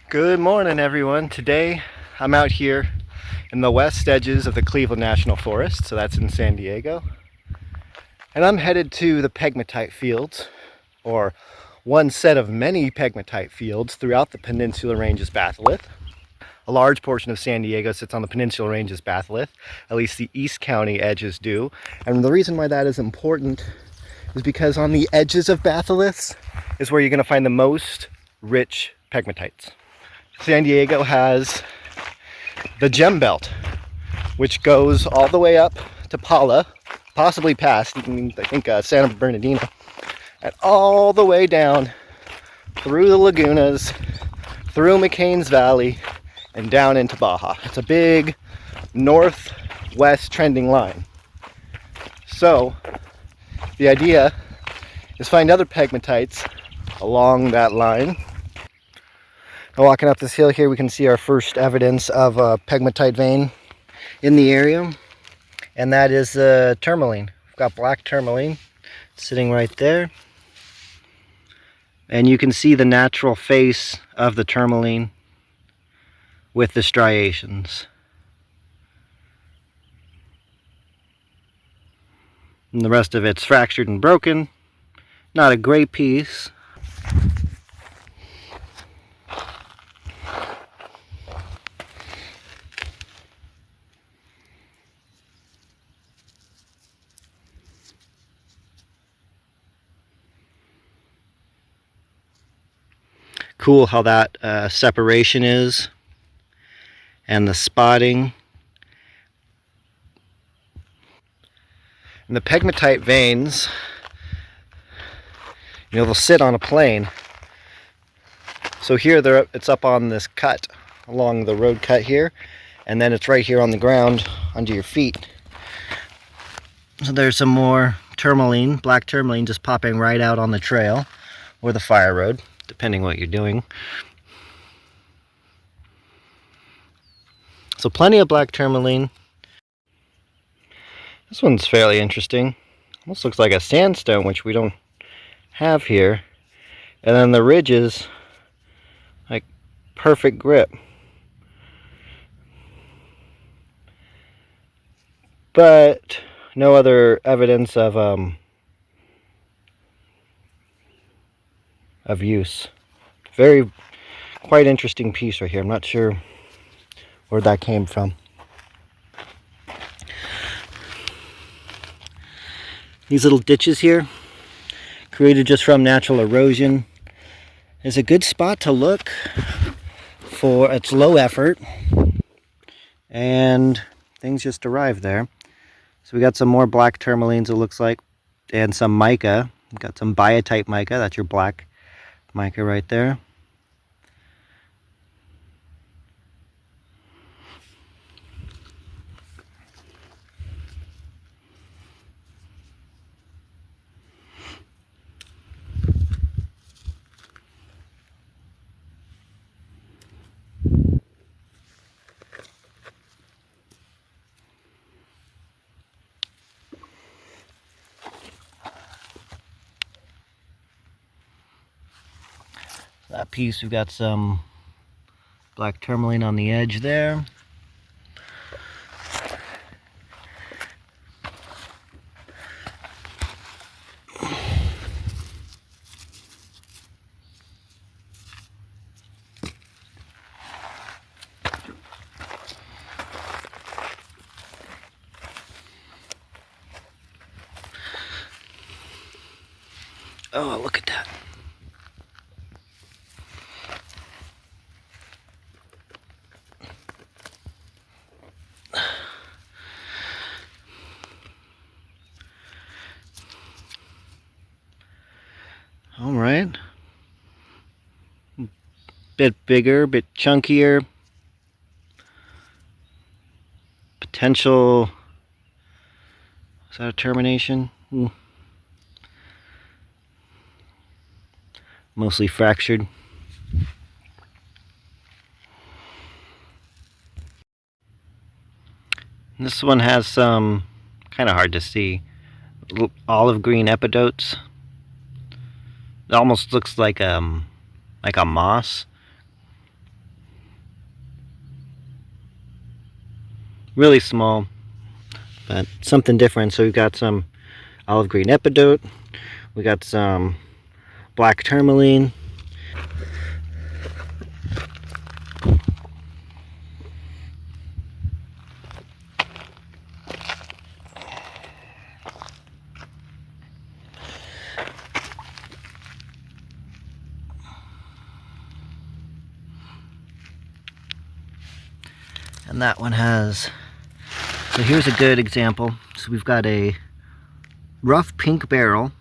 Good morning, everyone. Today I'm out here in the west edges of the Cleveland National Forest, so that's in San Diego. And I'm headed to the pegmatite fields, or one set of many pegmatite fields throughout the peninsular ranges batholith. A large portion of San Diego sits on the peninsular ranges batholith, at least the East County edges do. And the reason why that is important is because on the edges of batholiths is where you're going to find the most rich pegmatites. San Diego has the gem belt, which goes all the way up to Pala, possibly past, I think, Santa Bernardino, and all the way down through the lagunas, through McCain's Valley, and down into Baja. It's a big northwest trending line. So the idea is find other pegmatites along that line. Now, walking up this hill here, we can see our first evidence of a pegmatite vein in the area, and that is tourmaline. We've got black tourmaline sitting right there, and you can see the natural face of the tourmaline with the striations. And the rest of it's fractured and broken. Not a great piece. Cool how that separation is, and the spotting. And the pegmatite veins, they'll sit on a plane. So here it's up on this cut, along the road cut here, and then it's right here on the ground under your feet. So there's some more tourmaline, black tourmaline, just popping right out on the trail or the fire road, depending what you're doing. So plenty of black tourmaline. This one's fairly interesting. Almost looks like a sandstone, which we don't have here. And then the ridges, like perfect grip. But no other evidence of use. Quite interesting piece right here. I'm not sure where that came from. These little ditches here, created just from natural erosion, is a good spot to look for. It's low effort, and things just arrived there. So we got some more black tourmalines, it looks like, and some mica. We've got some biotite mica, that's your black mica right there. That piece, we've got some black tourmaline on the edge there. Oh, look at that. All right. Bit bigger, bit chunkier. Potential. Is that a termination? Mostly fractured. This one has some, kind of hard to see, olive green epidotes. It almost looks like a moss. really small, but something different. So we've got some olive green epidote, we got some black tourmaline, and that one has, so here's a good example. So we've got a rough pink beryl,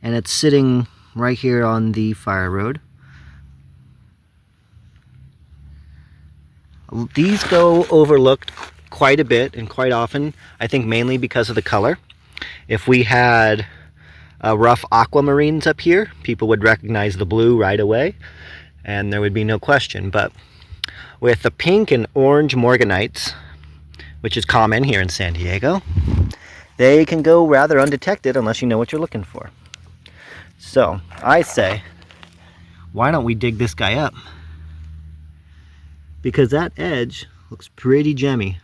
and it's sitting right here on the fire road. These go overlooked quite a bit and quite often, I think mainly because of the color. If we had rough aquamarines up here, people would recognize the blue right away, and there would be no question. But with the pink and orange morganites, which is common here in San Diego, they can go rather undetected unless you know what you're looking for. So I say, why don't we dig this guy up? Because that edge looks pretty gemmy.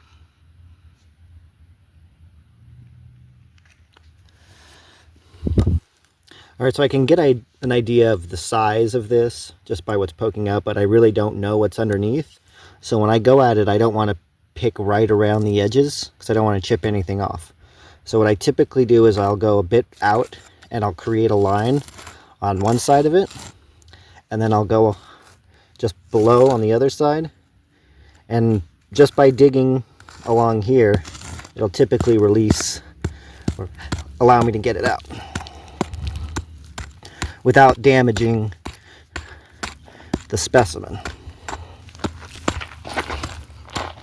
All right, so I can get an idea of the size of this just by what's poking out, but I really don't know what's underneath. So when I go at it, I don't want to pick right around the edges because I don't want to chip anything off. So what I typically do is I'll go a bit out and I'll create a line on one side of it, and then I'll go just below on the other side. And just by digging along here, it'll typically release or allow me to get it out without damaging the specimen.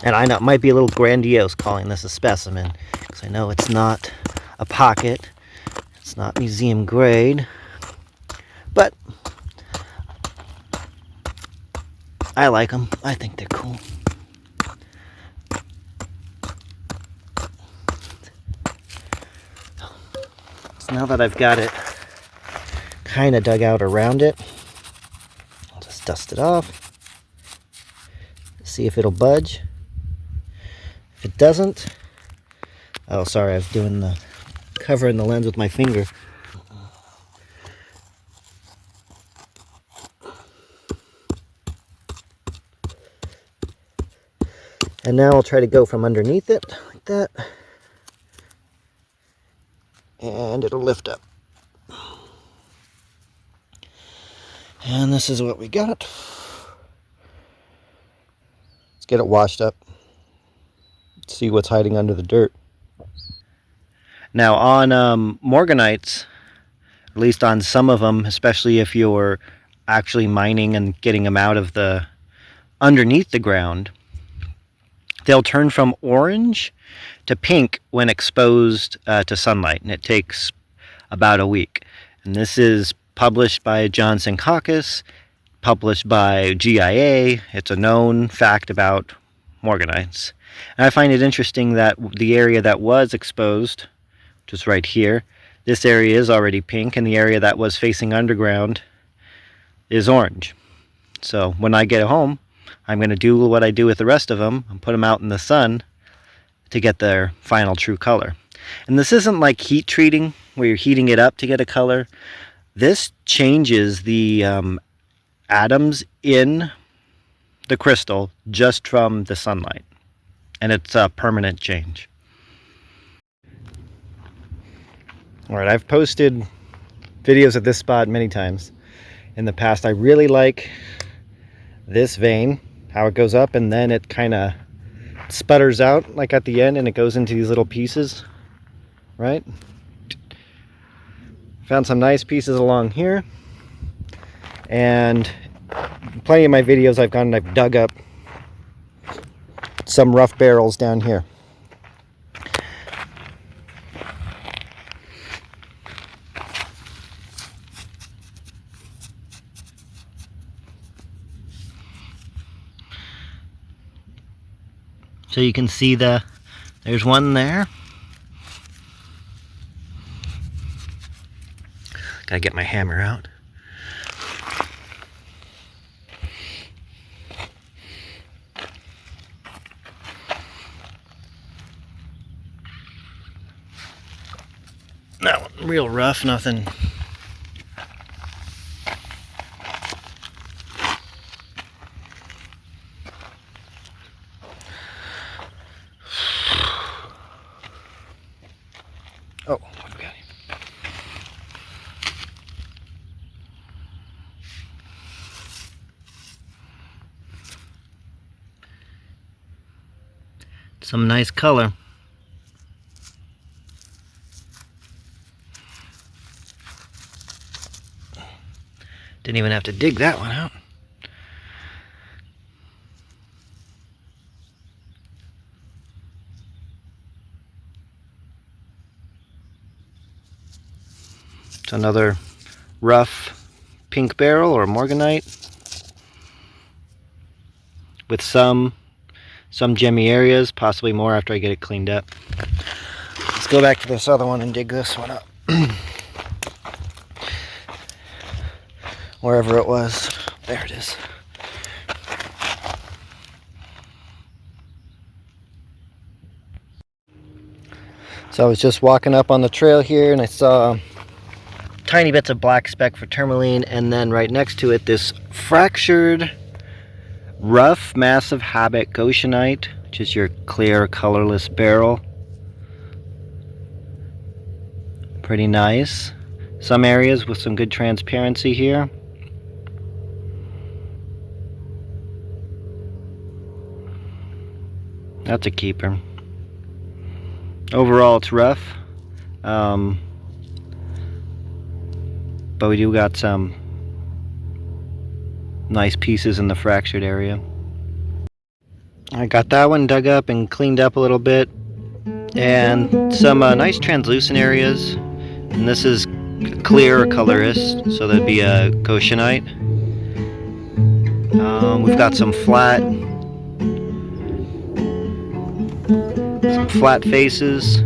And I know it might be a little grandiose calling this a specimen, because I know it's not a pocket, it's not museum grade, but I like them. I think they're cool. So now that I've got it kind of dug out around it, I'll just dust it off, see if it'll budge. If it doesn't, oh sorry, I was doing the covering the lens with my finger. And now I'll try to go from underneath it like that, and it'll lift up. And this is what we got. Let's get it washed up. See what's hiding under the dirt. Now on morganites, at least on some of them, especially if you're actually mining and getting them out of the underneath the ground, they'll turn from orange to pink when exposed to sunlight, and it takes about a week. And this is published by Johnson Caucus, published by GIA. It's a known fact about morganites. And I find it interesting that the area that was exposed, just right here, this area is already pink, and the area that was facing underground is orange. So when I get home, I'm going to do what I do with the rest of them and put them out in the sun to get their final true color. And this isn't like heat treating where you're heating it up to get a color. This changes the atoms in the crystal just from the sunlight, and it's a permanent change. All right, I've posted videos of this spot many times in the past. I really like this vein, how it goes up and then it kind of sputters out like at the end, and it goes into these little pieces, right? Found some nice pieces along here, and plenty of my videos I've gone and I've dug up some rough beryls down here. So you can see there's one there. Gotta get my hammer out. real rough, nothing. Oh, what do we got here? Some nice color. Didn't even have to dig that one out. It's another rough pink beryl or morganite with some gemmy areas, possibly more after I get it cleaned up. Let's go back to this other one and dig this one up. Wherever it was. There it is. So I was just walking up on the trail here and I saw tiny bits of black speck for tourmaline, and then right next to it this fractured rough massive habit goshenite, which is your clear colorless beryl. Pretty nice. Some areas with some good transparency here. That's a keeper. Overall it's rough, but we do got some nice pieces in the fractured area. I got that one dug up and cleaned up a little bit, and some nice translucent areas, and this is clear or colorless, so that'd be a goshenite. We've got some flat faces,